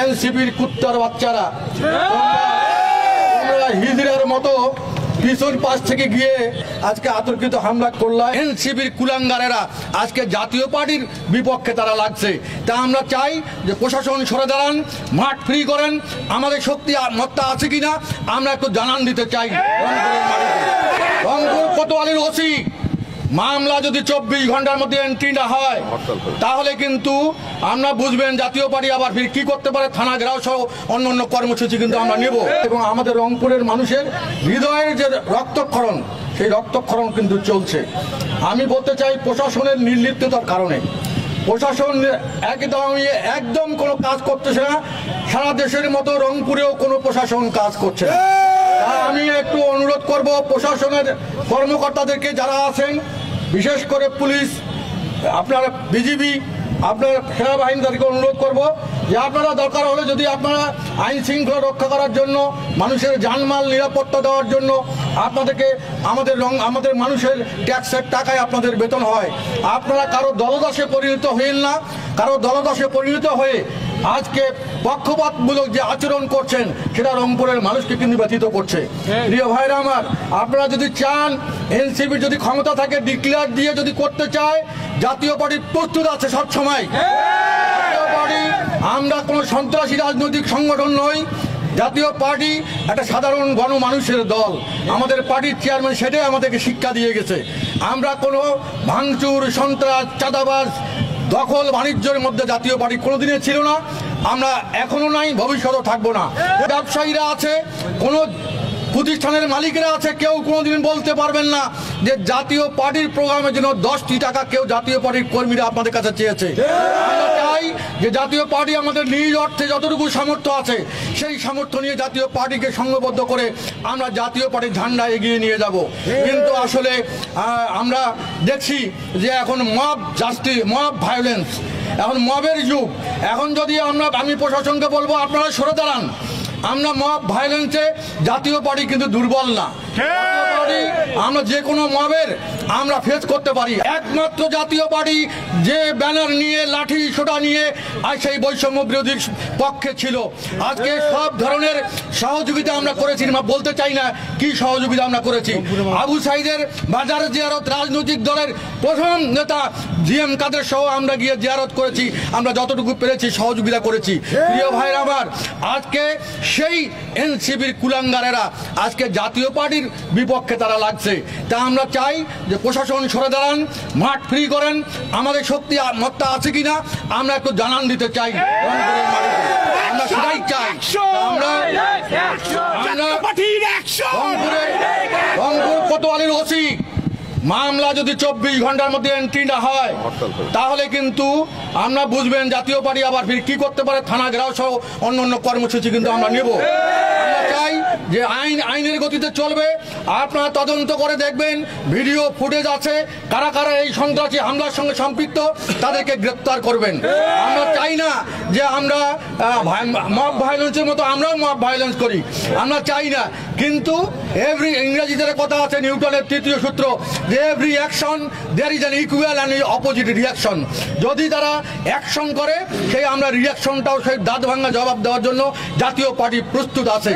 এনসিপির কুত্তার বাচ্চারা তোমরা হিজড়ার মতো পিছন পাশ থেকে গিয়ে আজকে আতর্কিত হামলা করলা। এনসিপির কুলাঙ্গারেরা আজকে জাতীয় পার্টির বিপক্ষে তারা লাগছে। তা আমরা চাই যে প্রশাসন সরে দাঁড়ান, মাঠ ফ্রি করেন। আমাদের শক্তি মত্তা আছে কিনা আমরা একটু জানান দিতে চাই। রংপুর কোতোয়ালির ওসি মামলা যদি 24 ঘন্টার মধ্যে এন্ট্রি না হয় তাহলে কিন্তু আমরা বুঝবেন জাতীয় পার্টি আবার ফির কি করতে পারে। থানা ঘেরাও সহ অন্য কর্মসূচি কিন্তু আমরা নেব এবং আমাদের রংপুরের মানুষের হৃদয়ের যে রক্তক্ষরণ সেই রক্তক্ষরণ কিন্তু চলছে। আমি বলতে চাই প্রশাসনের নির্লিপ্ততার কারণে প্রশাসন একদম কোনো কাজ করতেছে না। সারা দেশের মতো রংপুরেও কোনো প্রশাসন কাজ করছে না। আমি একটু অনুরোধ করব প্রশাসনের কর্মকর্তাদেরকে যারা আছেন, বিশেষ করে পুলিশ, আপনার বিজিবি, আপনার সেনাবাহিনী, তাদেরকে অনুরোধ করব যে আপনারা দরকার হলে যদি আপনারা আইন শৃঙ্খলা রক্ষা করার জন্য, মানুষের জানমাল নিরাপত্তা দেওয়ার জন্য আপনাদেরকে আমাদের মানুষের ট্যাক্সের টাকায় আপনাদের বেতন হয়, আপনারা কারো দলদাসে পরিণত হইন না। কারো দলদাসে পরিণত হয়ে আজকে পক্ষপাতমূলক যে আচরণ করছেন সেটা রংপুরের মানুষকে কিন্তু ব্যথিত করছে। প্রিয় ভাইরা আমার, আপনারা যদি চান এনসিপির যদি ক্ষমতা থাকে ডিক্লেয়ার দিয়ে যদি করতে চায়, জাতীয় পার্টি প্রস্তুত আছে সবসময়। জাতীয় পার্টি আমরা কোনো সন্ত্রাসী রাজনৈতিক সংগঠন নই। জাতীয় পার্টি একটা সাধারণ গণমানুষের দল। আমাদের পার্টির চেয়ারম্যান সেটাই আমাদেরকে শিক্ষা দিয়ে গেছে। আমরা কোনো ভাঙচুর, সন্ত্রাস, চাঁদাবাজ, দখল বাণিজ্যের মধ্যে জাতীয় পার্টি কোনোদিনে ছিল না, আমরা এখনো নাই, ভবিষ্যতেও থাকবো না। ব্যবসায়ীরা আছে, কোনো প্রতিষ্ঠানের মালিকেরা আছে, কেউ কোনোদিন বলতে পারবেন না যে জাতীয় পার্টির প্রোগ্রামের জন্য 10টি টাকা কেউ জাতীয় পার্টির কর্মীরা আপনাদের কাছে চেয়েছে। আমরা চাই যে জাতীয় পার্টি আমাদের নিজ অর্থে যতটুকু সামর্থ্য আছে সেই সামর্থ্য নিয়ে জাতীয় পার্টিকে সংঘবদ্ধ করে আমরা জাতীয় পার্টির ঝান্ডা এগিয়ে নিয়ে যাব। কিন্তু আসলে আমরা দেখছি যে এখন মব ভায়োলেন্স, এখন মবের যুগ। এখন যদি আমি প্রশাসনকে বলবো আপনারা সরে দাঁড়ান। আমরা মব ভায়োলেন্সে জাতীয় পার্টি কিন্তু দুর্বল না। আমরা যে কোনো মবের আমরা ফেস করতে পারি। একমাত্র জাতীয় পার্টি যে ব্যানার নিয়ে, লাঠি সোটা নিয়ে সেই বৈষম্য বিরোধীর পক্ষে ছিল। আজকে সব ধরনের সহযোগিতা আমরা করেছি, বলতে চাই না কি সহযোগিতা আমরা করেছি। আবু সাইদের বাজার জিয়ারত রাজনৈতিক দলের প্রথম নেতা জিএম কাদের সহ আমরা গিয়ে জিয়ারত করেছি। আমরা যতটুকু পেরেছি সহযোগিতা করেছি। প্রিয় ভাইরা আমার, আজকে সেই এনসিপির কুলাঙ্গারেরা আজকে জাতীয় পার্টির বিপক্ষে তারা লাগছে। তা আমরা চাই যে প্রশাসন সরে দাঁড়ান, মাঠ ফ্রি করেন। আমাদের শক্তি মত্তা আছে কিনা আমরা একটু জানান দিতে চাই। আমরা সেটাই চাই। রংপুর কোতোয়ালির ওসি মামলা যদি 24 ঘন্টার মধ্যে এন্ট্রি না হয় তাহলে কিন্তু আমরা বুঝবেন জাতীয় পার্টি আবার ফির কি করতে পারে। থানা ঘেরাও সহ অন্য কর্মসূচি কিন্তু আমরা নেব। আমরা চাই যে আইনের গতিতে চলবে। আপনারা তদন্ত করে দেখবেন, ভিডিও ফুটেজ আছে, কারা কারা এই সন্ত্রাসী হামলার সঙ্গে সম্পৃক্ত তাদেরকে গ্রেপ্তার করবেন। আমরা চাই না যে আমরা মব ভায়োলেন্সের মতো আমরাও মব ভায়োলেন্স করি, আমরা চাই না। কিন্তু ইংরেজিতে কথা আছে, নিউটনের 3য় সূত্র, যে every action there is an equal and opposite reaction. যদি তারা অ্যাকশন করে সেই আমরা রিয়াকশনটাও সেই দাঁত ভাঙা জবাব দেওয়ার জন্য জাতীয় পার্টি প্রস্তুত আছে।